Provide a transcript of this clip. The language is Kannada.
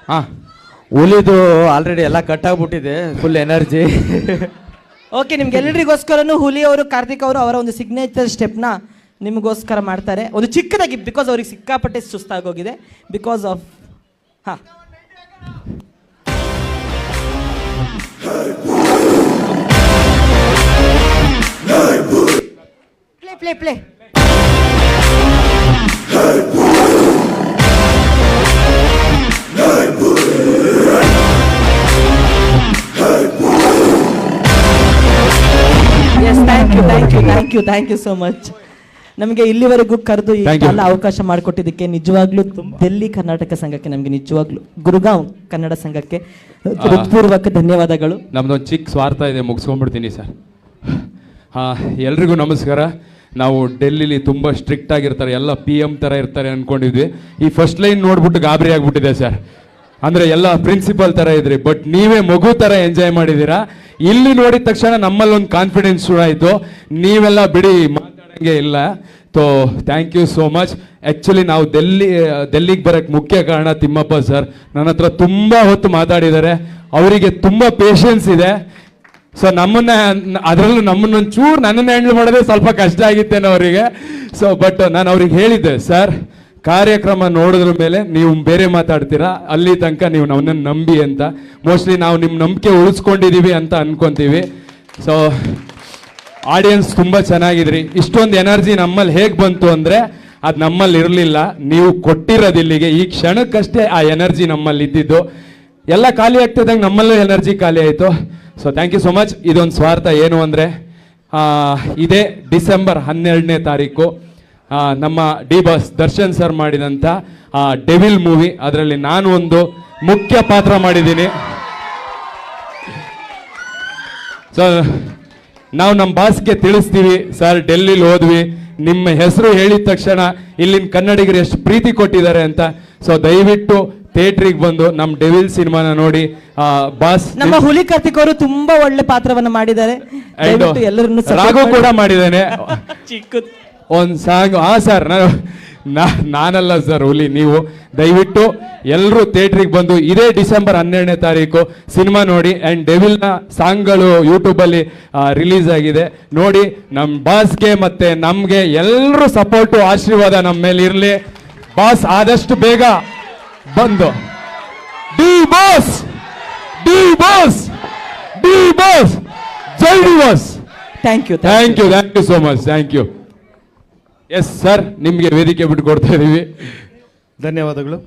ಹಾಂ, ಹುಲಿದು ಆಲ್ರೆಡಿ ಎಲ್ಲ ಕಟ್ ಆಗ್ಬಿಟ್ಟಿದೆ, ಫುಲ್ ಎನರ್ಜಿ. ಓಕೆ, ನಿಮ್ಗೆಲ್ಲರಿಗೋಸ್ಕರನು ಹುಲಿ ಅವರು, ಕಾರ್ತಿಕ್ ಅವರು ಅವರ ಒಂದು ಸಿಗ್ನೇಚರ್ ಸ್ಟೆಪ್ನ ನಿಮಗೋಸ್ಕರ ಮಾಡ್ತಾರೆ. ಒಂದು ಚಿಕ್ಕದಾಗಿ, ಬಿಕಾಸ್ ಅವ್ರಿಗೆ ಸಿಕ್ಕಾಪಟ್ಟೆ ಸುಸ್ತಾಗೋಗಿದೆ ಬಿಕಾಸ್ ಆಫ್ ಹಾಂ. Play play play. Yes, thank you so much. ನಮಗೆ ಇಲ್ಲಿವರೆಗೂ ಕರೆದು ಎಲ್ಲ ಅವಕಾಶ ಮಾಡಿಕೊಟ್ಟಿದ್ದಕ್ಕೆ ನಿಜವಾಗ್ಲೂ ಡೆಲ್ಲಿ ಕರ್ನಾಟಕ ಸಂಘಕ್ಕೆ, ನಮಗೆ ನಿಜವಾಗ್ಲೂ ಗುರುಗಾಂವ್ ಕನ್ನಡ ಸಂಘಕ್ಕೆ ಹೃತ್ಪೂರ್ವಕ ಧನ್ಯವಾದಗಳು. ನಮ್ದೊಂದು ಚಿಕ್ಕ ಸ್ವಾರ್ಥ ಇದೆ, ಮುಗಿಸ್ಕೊಂಡ್ಬಿಡ್ತೀನಿ ಸರ್. ಎಲ್ರಿಗೂ ನಮಸ್ಕಾರ. ನಾವು ಡೆಲ್ಲಿಲಿ ತುಂಬ ಸ್ಟ್ರಿಕ್ಟ್ ಆಗಿರ್ತಾರೆ, ಎಲ್ಲ PM ಥರ ಇರ್ತಾರೆ ಅಂದ್ಕೊಂಡಿದ್ವಿ. ಈ ಫಸ್ಟ್ ಲೈನ್ ನೋಡ್ಬಿಟ್ಟು ಗಾಬರಿ ಆಗಿಬಿಟ್ಟಿದೆ ಸರ್. ಅಂದರೆ ಎಲ್ಲ ಪ್ರಿನ್ಸಿಪಲ್ ಥರ ಇದ್ರಿ, ಬಟ್ ನೀವೇ ಮಗು ಥರ ಎಂಜಾಯ್ ಮಾಡಿದ್ದೀರಾ. ಇಲ್ಲಿ ನೋಡಿದ ತಕ್ಷಣ ನಮ್ಮಲ್ಲಿ ಒಂದು ಕಾನ್ಫಿಡೆನ್ಸ್ ಶುರು ಆಯಿತು. ನೀವೆಲ್ಲ ಬಿಡಿ, ಮಾತಾಡೋಂಗೆ ಇಲ್ಲ. So thank you so much. Actually ನಾವು ಡೆಲ್ಲಿಗೆ ಬರೋಕ್ಕೆ ಮುಖ್ಯ ಕಾರಣ ತಿಮ್ಮಪ್ಪ ಸರ್. ನನ್ನ ಹತ್ರ ತುಂಬ ಹೊತ್ತು ಮಾತಾಡಿದ್ದಾರೆ. ಅವರಿಗೆ ತುಂಬ ಪೇಷನ್ಸ್ ಇದೆ. ಸೊ ಅದರಲ್ಲೂ ನಮ್ಮನ್ನೊಂಚೂರು ನನ್ನನ್ನು ಹ್ಯಾಂಡಲ್ ಮಾಡೋದೇ ಸ್ವಲ್ಪ ಕಷ್ಟ ಆಗಿತ್ತೇನೋ ಅವರಿಗೆ. ಸೊ ಬಟ್ ನಾನು ಅವ್ರಿಗೆ ಹೇಳಿದ್ದೆ, ಸರ್ ಕಾರ್ಯಕ್ರಮ ನೋಡಿದ್ರ ಮೇಲೆ ನೀವು ಬೇರೆ ಮಾತಾಡ್ತೀರಾ, ಅಲ್ಲಿ ತನಕ ನೀವು ನಮ್ಮನ್ನು ನಂಬಿ ಅಂತ. ಮೋಸ್ಟ್ಲಿ ನಾವು ನಿಮ್ಮ ನಂಬಿಕೆ ಉಳಿಸ್ಕೊಂಡಿದ್ದೀವಿ ಅಂತ ಅನ್ಕೊಂತೀವಿ. ಸೊ ಆಡಿಯನ್ಸ್ ತುಂಬ ಚೆನ್ನಾಗಿದ್ರಿ. ಇಷ್ಟೊಂದು ಎನರ್ಜಿ ನಮ್ಮಲ್ಲಿ ಹೇಗೆ ಬಂತು ಅಂದರೆ ಅದು ನಮ್ಮಲ್ಲಿ ಇರಲಿಲ್ಲ, ನೀವು ಕೊಟ್ಟಿರೋದು ಇಲ್ಲಿಗೆ. ಈ ಕ್ಷಣಕ್ಕಷ್ಟೇ ಆ ಎನರ್ಜಿ ನಮ್ಮಲ್ಲಿ ಇದ್ದಿದ್ದು. ಎಲ್ಲ ಖಾಲಿ ಆಗ್ತಿದ್ದಂಗೆ ನಮ್ಮಲ್ಲೂ ಎನರ್ಜಿ ಖಾಲಿ ಆಯಿತು. So thank you so much. ಇದೊಂದು ಸ್ವಾರ್ಥ ಏನು ಅಂದರೆ, ಇದೇ ಡಿಸೆಂಬರ್ 12ನೇ ತಾರೀಕು ನಮ್ಮ ಡಿ ಬಾಸ್ ದರ್ಶನ್ ಸರ್ ಮಾಡಿದಂಥ ಡೆವಿಲ್ ಮೂವಿ, ಅದರಲ್ಲಿ ನಾನು ಒಂದು ಮುಖ್ಯ ಪಾತ್ರ ಮಾಡಿದ್ದೀನಿ. ಸೊ ನಾವು ನಮ್ಮ ಬಾಸ್ಗೆ ತಿಳಿಸ್ತೀವಿ, ಸರ್ ಡೆಲ್ಲಿಲಿ ಹೋದ್ವಿ, ನಿಮ್ಮ ಹೆಸರು ಹೇಳಿದ ತಕ್ಷಣ ಇಲ್ಲಿನ ಕನ್ನಡಿಗರು ಎಷ್ಟು ಪ್ರೀತಿ ಕೊಟ್ಟಿದ್ದಾರೆ ಅಂತ. ಸೊ ದಯವಿಟ್ಟು ಥಿಯೇಟ್ರಿಗೆ ಬಂದು ನಮ್ಮ ಡೆವಿಲ್ ಸಿನಿಮಾನ ನೋಡಿ. ಬಾಸ್, ನಮ್ಮ ಹುಲಿ ಕಾರ್ತಿಕ್ ಅವರು ತುಂಬಾ ಒಳ್ಳೆ ಪಾತ್ರವನ್ನು ಮಾಡಿದ್ದಾರೆ. ರಾಘು ಕೂಡ ಮಾಡಿದ್ದೇನೆ ಒಂದು ಸಾಂಗ್. ಸರ್ ನಾನಲ್ಲ ಸರ್ ಹುಲಿ, ನೀವು ದಯವಿಟ್ಟು ಎಲ್ಲರೂ ಥಿಯೇಟ್ರಿಗೆ ಬಂದು ಇದೇ ಡಿಸೆಂಬರ್ 12ನೇ ತಾರೀಕು ಸಿನಿಮಾ ನೋಡಿ. ಆ್ಯಂಡ್ ಡೆವಿಲ್ನ ಸಾಂಗ್ಗಳು ಯೂಟ್ಯೂಬಲ್ಲಿ ರಿಲೀಸ್ ಆಗಿದೆ, ನೋಡಿ. ನಮ್ಮ ಬಾಸ್ಗೆ ಮತ್ತು ನಮಗೆ ಎಲ್ಲರೂ ಸಪೋರ್ಟು ಆಶೀರ್ವಾದ ನಮ್ಮ ಮೇಲೆ ಇರಲಿ. ಬಾಸ್ ಆದಷ್ಟು ಬೇಗ ಬಂದು ಡಿ ಬಾಸ್ ಜೈ D boss. Thank you so much. Thank you. Yes sir, ನಿಮಗೆ ವೇದಿಕೆ ಬಿಟ್ಟು ಕೊಡ್ತಾ ಇದ್ದೀವಿ. ಧನ್ಯವಾದಗಳು.